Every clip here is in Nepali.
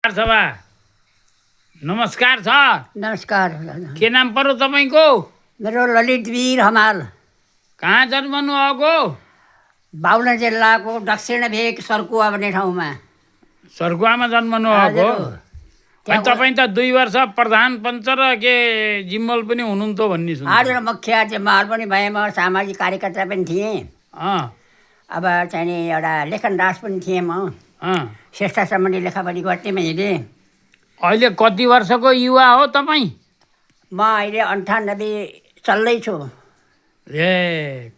सभा नमस्कार छ। नमस्कार। के नाम पर्यो तपाईँको? मेरो ललित वीर हमाल। कहाँ जन्मनु भएको? बाहुन जिल्लाको दक्षिण भेग सर्कुवा भन्ने ठाउँमा। सर्कुवामा जन्मनु भएको? अनि तपाईँ त 2 वर्ष प्रधान पञ्च र के जिम्मल पनि हुनुहुन्थ्यो भन्ने सुन्छ। हजुर, मुखिया जिम्मल पनि भएँ, म सामाजिक कार्यकर्ता पनि थिएँ। अब चाहिँ नि एउटा लेखनदास पनि थिएँ म। श्रेष्ठ सम्बन्धी लेखापढी गर्थेँ मैले। अहिले कति वर्षको युवा हो तपाईँ? म अहिले 98 चल्दैछु। ए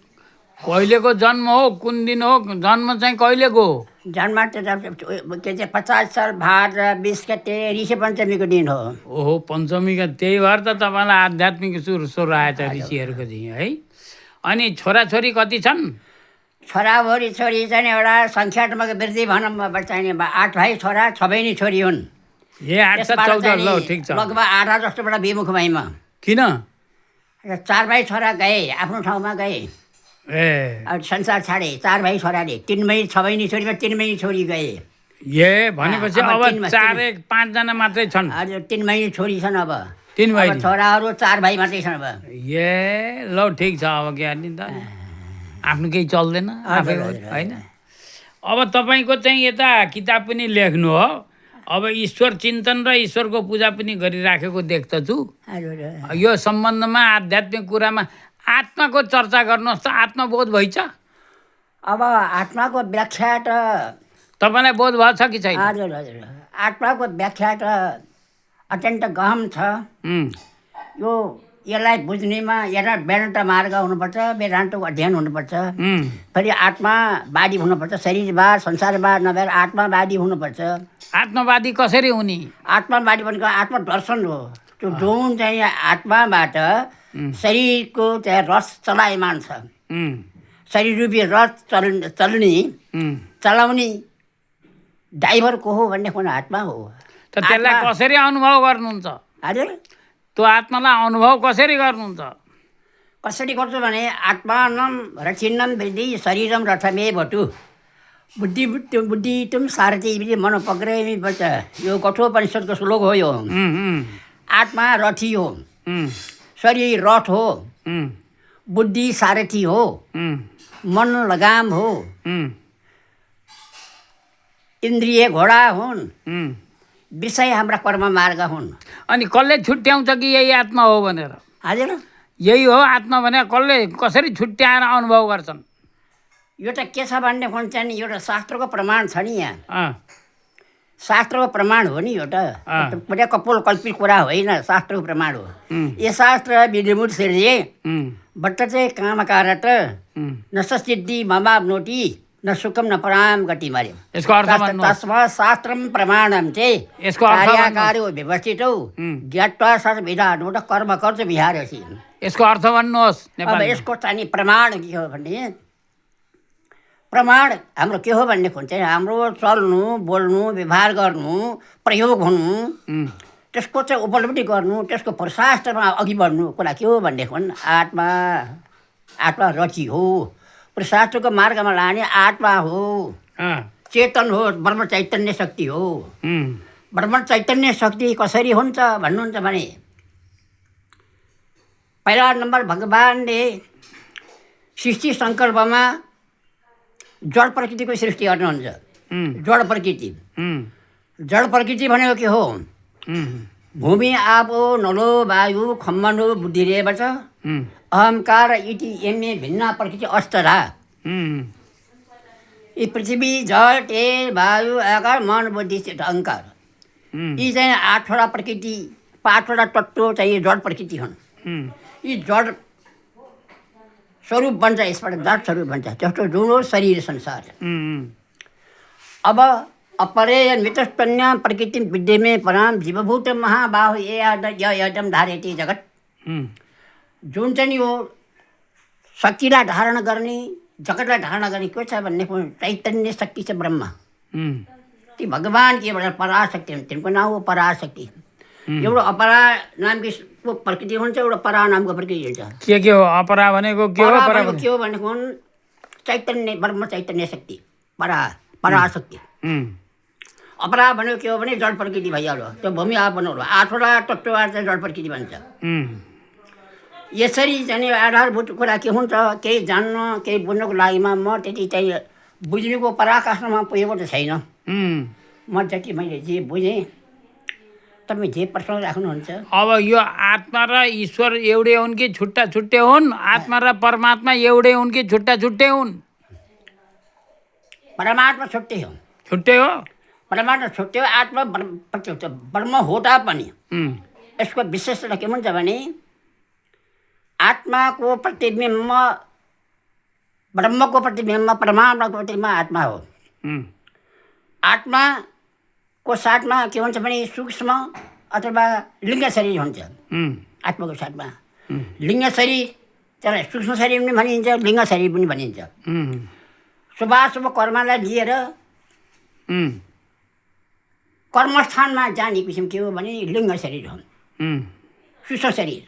कहिलेको जन्म हो? कुन दिन हो? जन्म चाहिँ कहिलेको? जन्म त के चाहिँ 50 साल भाद्र 20 गते ऋषि पञ्चमीको दिन हो। ओहो, पञ्चमीका। त्यही भएर त तपाईँलाई आध्यात्मिक स्वर आएछ ऋषिहरूको दिन है। अनि छोराछोरी कति छन्? छोराभोरी छोरी चाहिँ एउटा सङ्ख्यात्मक वृद्धि भनौँ चाहिँ 8 भाइ छोरा 6 बहिनी छोरी हुन्। ए 8 7 14 ल ठिक छ। लगभग 8 जस्तोबाट विमुख भएँ म। किन? 4 भाइ छोरा गए, आफ्नो ठाउँमा गए। ए संसार छाडे। 4 भाइ छोराले 3 बहिनी 6 बहिनी छोरीमा 3 बहिनी छोरी गए। ए भनेपछि अब 4-5 जना मात्रै छन्। हजुर, 3 बहिनी छोरी छन् अब। 3 बहिनी। छोराहरू 4 भाइ मात्रै छन् अब। ए ल ठिक छ। अब के गर्ने त, आफ्नो केही चल्दैन आफै होइन। अब तपाईँको चाहिँ यता किताब पनि लेख्नु हो। अब ईश्वर चिन्तन र ईश्वरको पूजा पनि गरिराखेको देख्दछु। यो सम्बन्धमा आध्यात्मिक कुरामा आत्माको चर्चा गर्नुहोस् त। आत्मबोध भइछ? अब आत्माको व्याख्या त तपाईँलाई बोध भएको छ कि छैन? हजुर हजुर, आत्माको व्याख्या त अत्यन्त गहन छ। यसलाई बुझ्नेमा एउटा वेदान्त मार्ग हुनुपर्छ, वेदान्तको अध्ययन हुनुपर्छ। फेरि आत्मावादी हुनुपर्छ, शरीरवाद संसारवाद नभएर आत्मावादी हुनुपर्छ। आत्मवादी कसरी हुने? आत्मावादी भनेको आत्मदर्शन हो। त्यो जुन चाहिँ आत्माबाट शरीरको चाहिँ रस चलायमान छ, शरीर रूपी रस चलाउने ड्राइभर को हो भन्ने कुरो आत्मा हो। त त्यसलाई कसरी अनुभव गर्नुहुन्छ? हजुर, त्यो आत्मालाई अनुभव कसरी गर्नुहुन्छ? कसरी गर्छु भने आत्मानम रचिन्नम वृद्धि शरीरम रथमे भटु बुद्धि तुम सारथी विधि मनोपग्रही बच। यो कठोपनिषदको श्लोक हो यो। आत्मा रथी हो, शरीर रथ हो, बुद्धि सारथी हो, मन लगाम हो, इन्द्रिय घोडा हुन्, विषय हाम्रा कर्म मार्ग हुन्। अनि कसले छुट्याउँछ कि यही आत्मा हो भनेर? हजुर, यही हो आत्मा भने कसरी छुट्याएर अनुभव गर्छन्? यो त के छ भन्ने हुन्छ नि, एउटा शास्त्रको प्रमाण छ नि यहाँ। शास्त्रको प्रमाण हो नि यो त, पुरा कपोल कल्पित कुरा होइन, शास्त्रको प्रमाण हो। यो शास्त्र विधिमुट सिर्जे भट्ट चाहिँ कामकारत न सिद्धि ममाप्नोति न सुखम न पराम गति मर्यो। यसको अर्थ तस्मा शास्त्रम प्रमाणम चाहिँ यसको अर्थ कार्याकार्यो व्यवस्थित हो ज्ञात्वा संविधान हो कर्म कर्च विहारसी। यसको अर्थ भन्नुहोस्। अब यसको चाहिँ प्रमाण के हो भने, प्रमाण हाम्रो के हो भन्ने हुन्छ हाम्रो चल्नु बोल्नु व्यवहार गर्नु प्रयोग हुनु, त्यसको चाहिँ उपलब्धि गर्नु, त्यसको प्रशास्त्रमा अघि बढ्नु कुरा के हो भनेदेखि आत्मा रची हो, प्रशास्त्रको मार्गमा लाने आत्मा हो, चेतन हो, ब्रह्म चैतन्य शक्ति हो। ब्रह्म चैतन्य शक्ति कसरी हुन्छ भन्नुहुन्छ भने, पहिला नम्बर भगवानले सृष्टि सङ्कल्पमा जड प्रकृतिको सृष्टि गर्नुहुन्छ। जड प्रकृति, जड प्रकृति भनेको के हो? भूमि आपो नलो वायु खम्मनो बुद्धिरेव च अहङ्कार इति यमे भिन्ना प्रकृति अष्टधा। यी पृथ्वी जल तेल वायु आकार मन बुद्धि अहङ्कार, यी चाहिँ 8वटा प्रकृति 5वटा तत्त्व चाहिँ जड प्रकृति हुन्। यी जड स्वरूप बन्छ, यसबाट जड स्वरूप बन्छ। जस्तो जुन हो शरीर संसार। अब अपरे मितस्तन्य प्रकृति विद्यमे पराम जीवभूत महाबाहु यदम धारेति जगत। जुन चाहिँ यो शक्तिलाई धारण गर्ने, जगतलाई धारण गर्ने के छ भन्ने चैतन्य शक्ति छ ब्रह्म। ती भगवान के भन्छ पराशक्ति हुन्, तिनको नाम हो पराशक्ति। एउटा अपरा नामको प्रकृति हुन्छ, एउटा परा नामको प्रकृति हुन्छ। के हो अपरा भनेको? के हो भनेको चैतन्य ब्रह्म चैतन्य शक्ति, पराशक्ति। अपरा भनेको के हो भने जड प्रकृति भइहाल्यो त्यो भूमि आप बनाउनु 8वटा तत्त्वबाट चाहिँ जड प्रकृति भन्छ यसरी चाहिँ आधारभूत कुरा के हुन्छ केही जान्न केही बुझ्नको लागिमा म त्यति चाहिँ बुझ्नुको पराकाष्ठमा पुगेको त छैन म जति मैले जे बुझेँ तपाईँ जे प्रश्न राख्नुहुन्छ अब यो आत्मा र ईश्वर एउटै हुन् कि छुट्टा छुट्टै हुन् आत्मा र परमात्मा एउटै हुन् कि छुट्टा छुट्टै हुन् परमात्मा छुट्टै हो छुट्टै हो परमात्मा छुट्टै हो आत्मा ब्रह्म हो तापनि यसको विशेषता के हुन्छ भने आत्माको प्रतिबिम्ब ब्रह्मको प्रतिबिम्ब परमात्माको प्रतिबिम्ब आत्मा हो आत्माको साथमा के हुन्छ भने सूक्ष्म अथवा लिङ्ग शरीर हुन्छ आत्माको साथमा लिङ्ग शरीर त्यसलाई सूक्ष्म शरीर पनि भनिन्छ लिङ्ग शरीर पनि भनिन्छ शुभाशुभ कर्मलाई लिएर कर्मस्थानमा जाने किसिम के हो भने लिङ्ग शरीर हो सूक्ष्म शरीर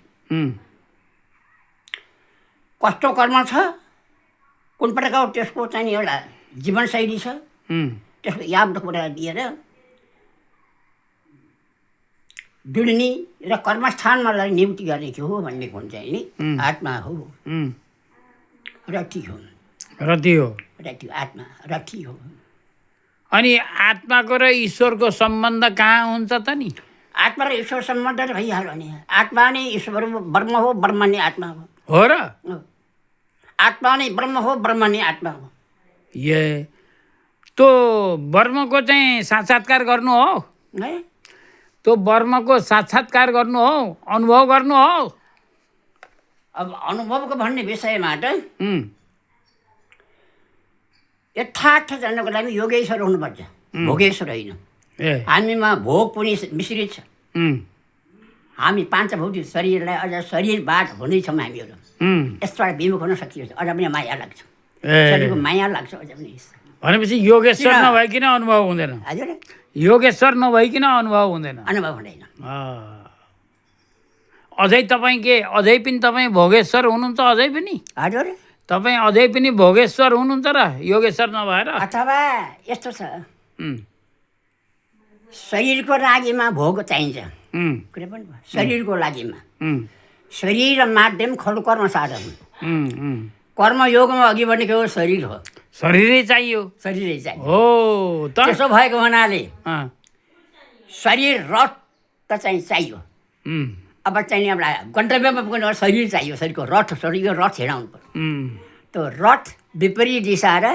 कस्तो कर्म छ कुन प्रकारको त्यसको चाहिँ एउटा जीवनशैली छ त्यसको याद कुरा दिएर जुड्ने र कर्मस्थानमा नियुक्ति गर्ने के हो भन्ने हुन्छ नि आत्मा हो रथी हो रथी हो रथी आत्मा रथी हो अनि आत्माको र ईश्वरको सम्बन्ध कहाँ हुन्छ त नि आत्मा र ईश्वर सम्बन्ध त भइहाल्यो नि आत्मा नै ईश्वर ब्रह्म हो ब्रह्म नै आत्मा हो र आत्मा नै ब्रह्म हो ब्रह्म नै आत्मा हो ए त्यो ब्रह्मको चाहिँ साक्षात्कार गर्नु हो है त्यो ब्रह्मको साक्षात्कार गर्नु हो अनुभव गर्नु हो अब अनुभवको भन्ने विषयमा त यथार्थ जान्नको लागि योगेश्वर हुनुपर्छ भोगेश्वर होइन हामीमा भोग पनि मिश्रित छ हामी पाञ्चभौतिक शरीरलाई अझ शरीरबाट हुँदैछौँ हामीहरू यसबाट विमुख हुन सकिन्छ अझ पनि माया लाग्छ शरीरको माया लाग्छ अझ पनि भनेपछि योगेश्वर नभइकन अनुभव हुँदैन हजुर योगेश्वर नभइकन अनुभव हुँदैन अनुभव हुँदैन अझै तपाईँ के अझै पनि तपाईँ भोगेश्वर हुनुहुन्छ अझै पनि हजुर तपाईँ अझै पनि भोगेश्वर हुनुहुन्छ र योगेश्वर नभएर अथवा यस्तो छ शरीरको लागिमा भोग चाहिन्छ कुनै पनि शरीरको लागिमा शरीर र माध्यम खलु कर्म साधन कर्मयोगमा अघि बढ्ने हो शरीर हो शरीरै चाहियो शरीरै चाहियो हो त त्यसो भएको हुनाले शरीर रथ त चाहिँ चाहियो अब चाहिँ अब गन्तव्यमा पुग्नु शरीर चाहियो शरीरको रथ शरीरको रथ हिँडाउनु पर्यो त्यो रथ विपरीत दिशा र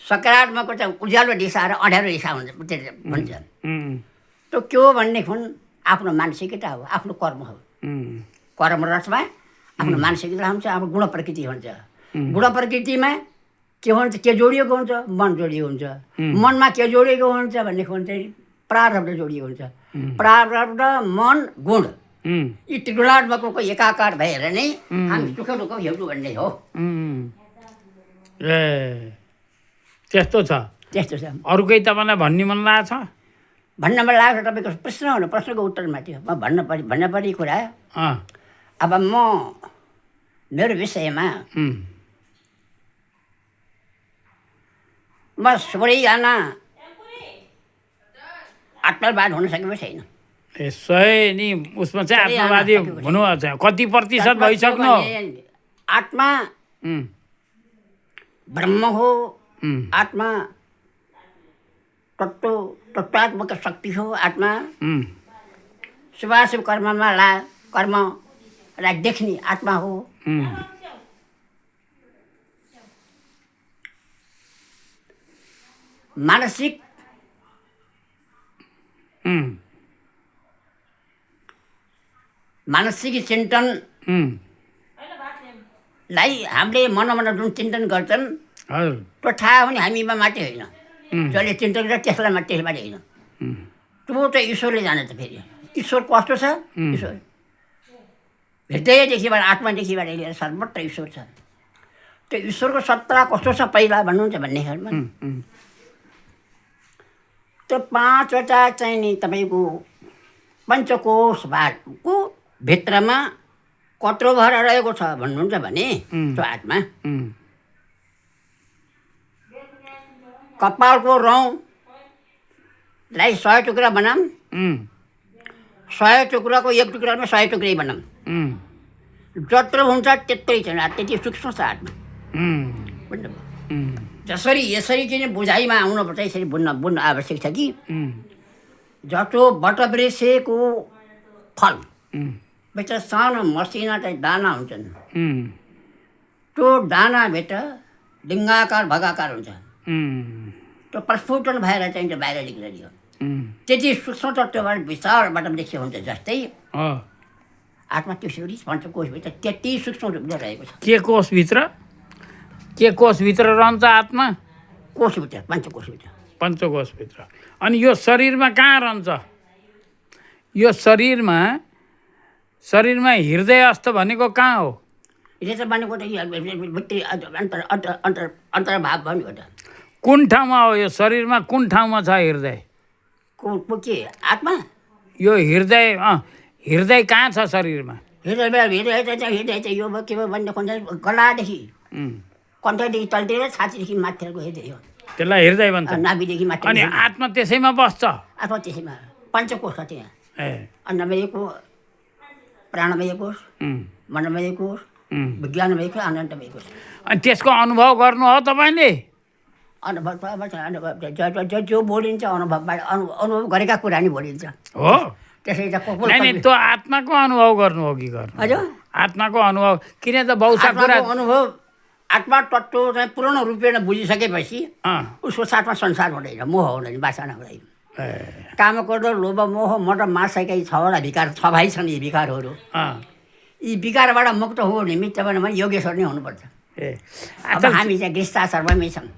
सकारात्मकको चाहिँ उज्यालो दिशा र अँध्यारो दिशा हुन्छ भन्छ त्यो के हो भन्ने खुन आफ्नो मानसिकता हो आफ्नो कर्म हो कर्म रथमा आफ्नो मानसिकता हुन्छ आफ्नो गुण प्रकृति हुन्छ गुण प्रकृतिमा के हुन्छ के जोडिएको हुन्छ मन जोडिएको हुन्छ मनमा के जोडिएको हुन्छ भन्ने हुन्छ प्रारब्ध जोडिएको हुन्छ प्रारब्ध मन गुण यी त्रिगुणात्मकको एकाकार भएर नै हामी सुख दुःख हेर्नु भन्ने हो ए त्यस्तो छ त्यस्तो छ अरू केही तपाईँलाई भन्ने मन लागेको छ भन्न मन लाग्छ तपाईँको प्रश्न हो प्रश्नको उत्तरमा त्यो म भन्न पर्ने कुरा अब म मेरो विषयमा म सबैजना आत्मवाद हुन सकेको छैन ए सय नि उसमा चाहिँ आत्मवादी हुनु कति प्रतिशत भइसक्नु आत्मा ब्रह्म हो आत्मा तत्त्वात्मक शक्ति हो आत्मा शुभाशुभ कर्ममा कर्मलाई देख्ने आत्मा हो मानसिक चिन्तनलाई हामीले मनमा जुन चिन्तन गर्छन् त्यो थाहा हुने हामीमा मात्रै होइन जसले चिन्तन गर्छ त्यसलाई मात्रै त्यसबाट होइन त्यो त ईश्वरले जान्छ फेरि ईश्वर कस्तो छ ईश्वर हृदयदेखिबाट आत्मादेखिबाट लिएर सर्वत्र ईश्वर छ त्यो ईश्वरको सत्ता कस्तो छ पहिला भन्नुहुन्छ भन्ने खालमा त्यो 5वटा चाहिँ नि तपाईँको पञ्चकोशको भित्रमा कत्रो भएर रहेको छ भन्नुहुन्छ भने त्यो आत्मा कपालको रौँ लाई 100 टुक्रा बनाऊँ, उम्, 100 टुक्राको एक टुक्रामा 100 टुक्रै बनाऊँ। उम्, जत्रो हुन्छ त्यत्रै छैन, त्यति सूक्ष्म छ आत्मा। उम्, बुझ्नुभयो? उम्, जसरी यसरी चाहिँ बुझाइमा आउनुपर्छ, यसरी बुझ्न आवश्यक छ कि उम्, जस्तो बटवृक्षको फल उम्, भित्र सानो मसिना चाहिँ दाना हुन्छन्। उम्, त्यो दानाभित्र लिङ्गाकार भगाकार हुन्छ। उम्, त्यो प्रस्फुटन भएर चाहिँ त्यो बाहिर निक्लियो। उम्, त्यति सूक्ष्म तत्त्वबाट विशालबाट वृक्ष हुन्छ। जस्तै हो। आत्मा त्यसरी पञ्चकोशभित्र त्यति सूक्ष्म रूपले रहेको छ। के कोषभित्र? के कोषभित्र रहन्छ आत्मा? कोशभित्र, पञ्चकोशभित्र। पञ्चकोषभित्र। अनि यो शरीरमा कहाँ रहन्छ? यो शरीरमा हृदयस्थ भनेको कहाँ हो? यसो भनेको त भित्री अन्तर्भाव भनेको त कुन ठाउँमा हो? यो शरीरमा कुन ठाउँमा छ हृदय? के आत्मा यो हृदय कहाँ छ शरीरमा? हृदय चाहिँ यो के भयो भन्ने गलादेखि उम्, कन्ठदेखि तलतिर छातीदेखि माथिको हृदय हो। त्यसलाई हृदय भन्छ। नाभिदेखि माथि अनि आत्मा त्यसैमा बस्छ? आत्मा त्यसैमा पञ्चकोश छ त्यहाँ। ए, अन्नमय कोश, प्राणमय कोश, उम्, मनमय कोश, उम्। विज्ञानमय कोश, आनन्दमय कोश। अनि त्यसको अनुभव गर्नु हो तपाईँले? अनुभव जो बोलिन्छ अनुभवबाट अनुभव गरेका कुरा नि बोलिन्छ। हो। त्यसै त नहीं त्यो आत्माको अनुभव गर्नु हो कि गर्नु? हजुर, आत्माको अनुभव किन त बहुसा कुरा आत्माको अनुभव आत्मा तत्त्व चाहिँ पूर्ण रूपेण बुझिसकेपछि अँ, उसको साथमा संसार हुँदैन, मोह हुँदैन, वासना हुँदैन। ए, काम क्रोध लोभ मोह मद मासकै 6वटा विकार, 6 भाइ छन् यी विकारहरू। अँ, यी विकारबाट मुक्त हो निमित्त भने योगेश्वर नै हुनुपर्छ। ए, अब आजकल हामी चाहिँ गृहस्थाश्रममै छौँ।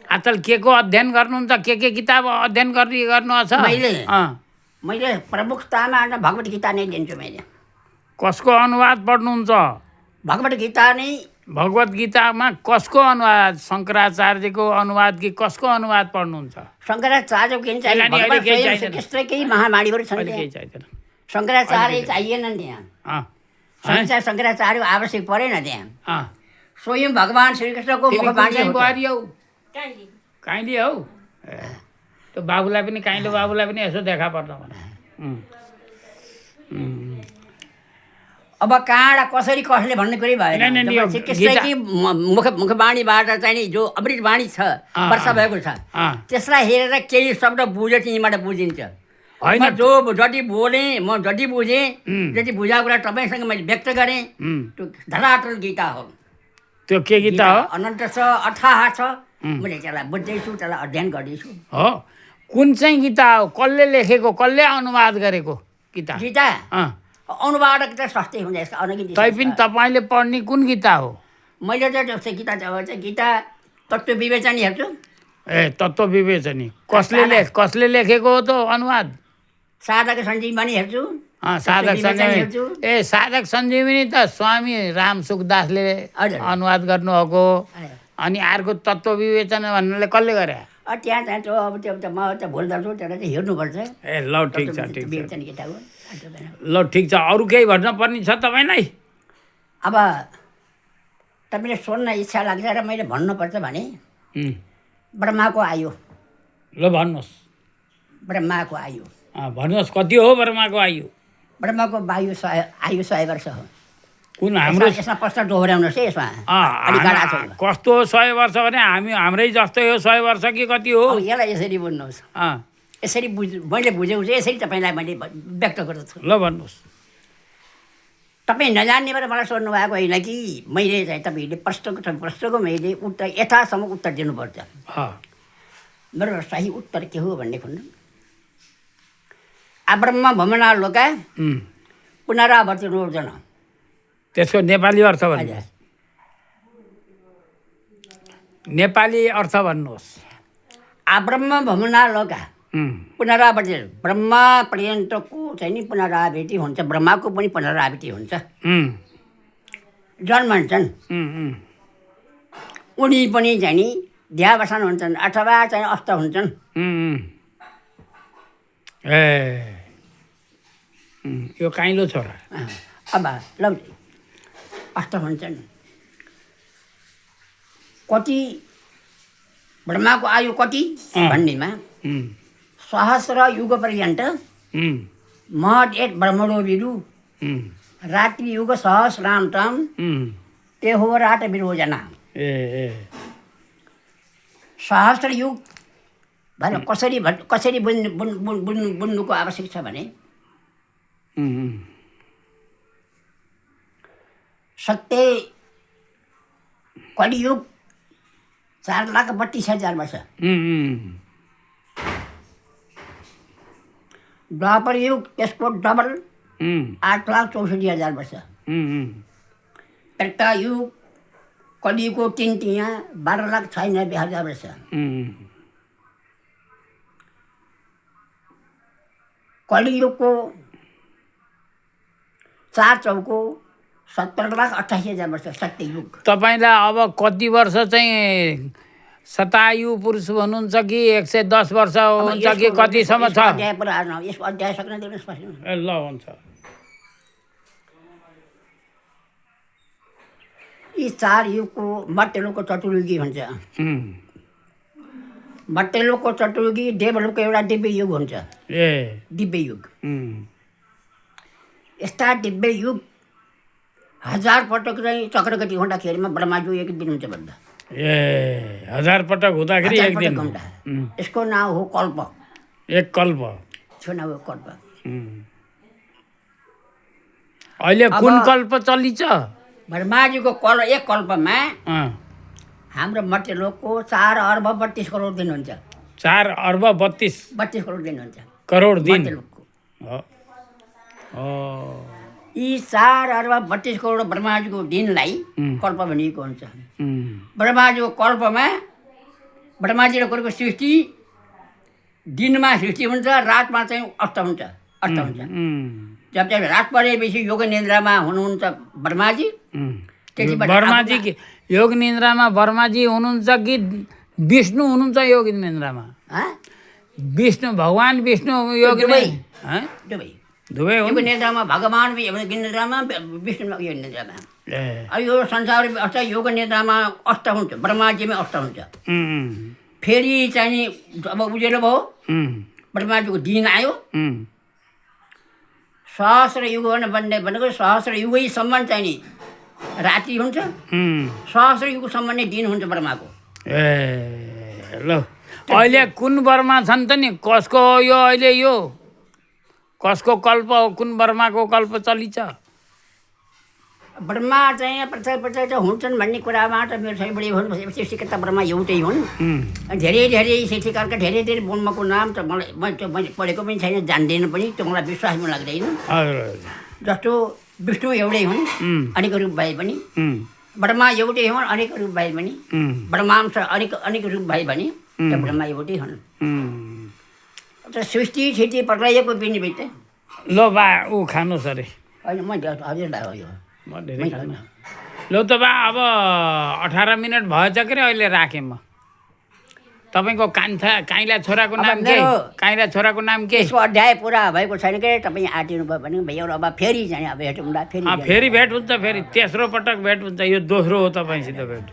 आजकल के को अध्ययन गर्नुहुन्छ? के किताब अध्ययन गर्नु छ? मैले प्रमुखतामा भगवत गीता नै दिन्छु। मैले कसको अनुवाद पढ्नुहुन्छ? भगवत गीता नै। भगवत गीतामा कसको अनुवाद? शङ्कराचार्यको अनुवाद कि कसको अनुवाद पढ्नुहुन्छ? शङ्कराचार्यको के चाहिए? त्यस्तै महावाणीहरू छन्। अहिले केही चाहिँदैन। शङ्कराचार्य चाहिएनन् त्यहाँ। अँ, शङ्कराचार्य आवश्यक परेन त्यहाँ। अँ, स्वयं भगवान् श्रीकृष्णको मुखवाणी हो। बुहारी हौ? काइँली हौ? ए, त्यो बाबुलाई पनि काइँलो बाबुलाई पनि यसो देखा पर्छ भने। अब कहाँबाट कसरी कसले भन्ने कुरै भएन। श्रीकृष्णकै मुखवाणीबाट चाहिँ नि जो अमृत वाणी छ, वर्षा भएको छ, त्यसलाई हेरेर केही शब्द बुझे तिमीबाट बुझिन्छ। होइन, जो जति बोलेँ, म जति बुझेँ, जति बुझाएको कुरा तपाईँसँग मैले व्यक्त गरेँ, त्यो धरातल गीता हो। त्यो के गीता हो? अनन्त छ, अथाह छ। मैले त्यसलाई बुझ्दैछु, त्यसलाई अध्ययन गर्दैछु। हो। कुन चाहिँ गीता हो? कसले लेखेको? कसले अनुवाद गरेको गीता? गीता अँ, अनुवादक त सस्तै हुन्छ, यसका अनगिन्ती। तैपनि तपाईँले पढ्ने कुन गीता हो? मैले चाहिँ जस्तो गीता चाहिँ गीता तत्त्व विवेचनी हेर्छु। ए, तत्त्व विवेचनी कसले लेखेको हो त अनुवाद? साधक सञ्जीवनी हेर्छु। साधक सञ्जीवनी। ए, साधक सञ्जीवनी त स्वामी राम सुखदासले अनुवाद गर्नुभएको। अनि अर्को तत्त्व विवेचन भन्नाले कसले गरे? त्यहाँ त्यो अब त्यो म त भुल्दछु, त्यसलाई चाहिँ हेर्नुपर्छ। ए, ल ठिक छ, ठिक छ, विवेचनी किताब हो। ल ठिक छ। अरू केही भन्न पर्ने छ तपाईँलाई? अब तपाईँले सुन्न इच्छा लाग्छ र मैले भन्नुपर्छ भने ब्रह्माको आयु। ल भन्नुहोस्। ब्रह्माको आयु भन्नुहोस्, कति हो ब्रह्माको आयु? ब्रह्माको आयु 100 वर्ष हो। कुन हाम्रो? यसमा प्रश्न दोहोऱ्याउनुहोस् है। यसमा अलिक गाह्रो छ। कस्तो 100 वर्ष भने हाम्रै जस्तै हो 100 वर्ष कि कति हो? अब यसलाई यसरी बुझ्नुहोस्। यसरी मैले बुझेको चाहिँ यसरी तपाईँलाई मैले व्यक्त गर्दछु। ल भन्नुहोस्। तपाईँ नजान्नेबाट मलाई सोध्नु भएको होइन कि मैले चाहिँ तपाईँले प्रश्नको मैले उत्तर यथासम्म उत्तर दिनुपर्छ। मेरो सही उत्तर के हो भन्ने खुल्नु। आब्रह्म भमना लोका पुनरावर्ति रोर्जन। त्यसको नेपाली अर्थ भन्नुहोस्। नेपाली अर्थ भन्नुहोस्। आब्रह्म भमना लोका पुनरावृत्ति, ब्रह्मा पर्यन्तको चाहिँ नि पुनरावृत्ति हुन्छ। ब्रह्माको पनि पुनरावृत्ति हुन्छ। जन्मन्छन् उनी पनि चाहिँ नि देहावसान हुन्छन् अथवा चाहिँ अस्त हुन्छन्। ए, यो काइँलो छोरा। अब लौ अस्त हुन्छन्। कति ब्रह्माको आयु कति भन्नेमा सहस्र युग पर्यन्त उम्, महत् एक ब्रह्मणो विरु उम्, रात्रि युग सहस्रान्तम उम्, ते हो रात विरोजना। ए ए सहस्र युग भने कसरी बुन्नुको आवश्यक छ भने उम्, उम्, सत्य कलियुग 4,32,000 वर्ष, उम्, उम्, द्वापर युग त्यसको डबल उम्, 8,64,000 वर्ष, उम्, उम्, त्रेता युग कलियुगको 3 तिहाई 12,96,000 वर्ष, उम्, कलियुगको 4 चौको 70,88,000 वर्ष सत्ययुग। तपाईँलाई अब कति वर्ष चाहिँ शतायु पुरुष हुनुहुन्छ कि 110 वर्ष हुन्छ कि कतिसम्म छ? अध्याय पुरा यसको अध्याय सक्न दिनुहोस् पछि। ए ल हुन्छ। यी 4 युगको मध्यलोकको चतुर्युगी हुन्छ। उम्, मध्यलोकको चतुर्युगी देवलोकको एउटा दिव्य युग हुन्छ। ए दिव्य युग उम्, यस्ता दिव्य युग 1000 पटक चाहिँ चक्रगति हुँदाखेरिमा ब्रह्माजु एक दिन हुन्छ भन्दा ए 1000 पटक हुँदाखेरि 1000 एक पटक दिन हुँदा। उम्, यसको नाम हो कल्प। एक कल्प। यसको नाम हो कल्प। उम्, अहिले कुन कल्प चलिन्छ? ब्रह्माजीको एक कल्पमा अँ, हाम्रो मध्यलोकको 4 अर्ब 32 करोड दिन हुन्छ। 4 अर्ब 32 करोड दिन हुन्छ करोड दिन मध्यलोकको। हो। हो। यी 4 अर्ब 32 करोड ब्रह्माजीको दिनलाई उम्, कल्प भनिएको हुन्छ। उम्, ब्रह्माजीको कल्पमा ब्रह्माजीले गरेको सृष्टि दिनमा सृष्टि हुन्छ, रातमा चाहिँ अस्त हुन्छ। उम्, जब चाहिँ रात परेपछि योग निन्द्रामा हुनुहुन्छ ब्रह्माजी। उम्। त्यतिबाट वर्माजी कि योग निन्द्रामा वर्माजी हुनुहुन्छ कि विष्णु हुनुहुन्छ योग निन्द्रामा? हँ? विष्णु भगवान विष्णु योग दुवै। हँ? दुवै दुवै योग हुन्? निन्द्रामा भगवान् निन्द्रामा विष्णु योग निन्द्रामा। ए अब यो संसार अवस्था योग निन्द्रामा अस्त हुन्छ, ब्रह्माजीमै अस्त हुन्छ। उम्, फेरि चाहिँ नि अब उज्यालो भयो, उम्, ब्रह्माजीको दिन आयो। उम्, सहस्र युग भनेको सहस्र युगैसम्म चाहिँ नि राति हुन्छ, उम्। सहस्र युगसम्म नै दिन हुन्छ ब्रह्माको। ए ल अहिले कुन वर्मा छन् त नि? कसको हो यो अहिले? यो कसको कल्प हो? कुन वर्माको कल्प चलिन्छ? ब्रह्मा चाहिँ प्रत्येक प्रत्येक हुन्छन् भन्ने कुरामा त मेरो चाहिँ बढी भन्नु सृष्टिकर्ता ब्रह्मा एउटै हुन्। धेरै धेरै सृष्टिकर्ता धेरै धेरै ब्रह्माको नाम त मैले पढेको पनि छैन, जान्दैन पनि, त्यो मलाई विश्वास पनि लाग्दैन। हजुर। जस्तो विष्णु एउटै हुन्, अनेक रूप भए पनि। ब्रह्मा एउटै हुन्, अनेक रूप भए पनि। ब्रह्मांश अनेक रूप भए पनि त्यो ब्रह्मा एउटै हुन्। त सृष्टि स्थिति प्रलयको पनि बित्ते ल बा ऊ खानुहोस् अरे। होइन म हजुरलाई हो यो म धेरै खानु। ल त बा अब 18 मिनट भएछ के रे अहिले राखेँ म। तपाईँको काइला छोराको नाम के? काइला छोराको नाम के? यसको अध्याय पुरा भएको छैन के तपाईँ आँटिनु भयो भने भैया अब फेरि जाने अब भेटौँला फेरि फेरि भेट हुन्छ, फेरि तेस्रो पटक भेट हुन्छ। यो दोस्रो हो तपाईँसित भेट।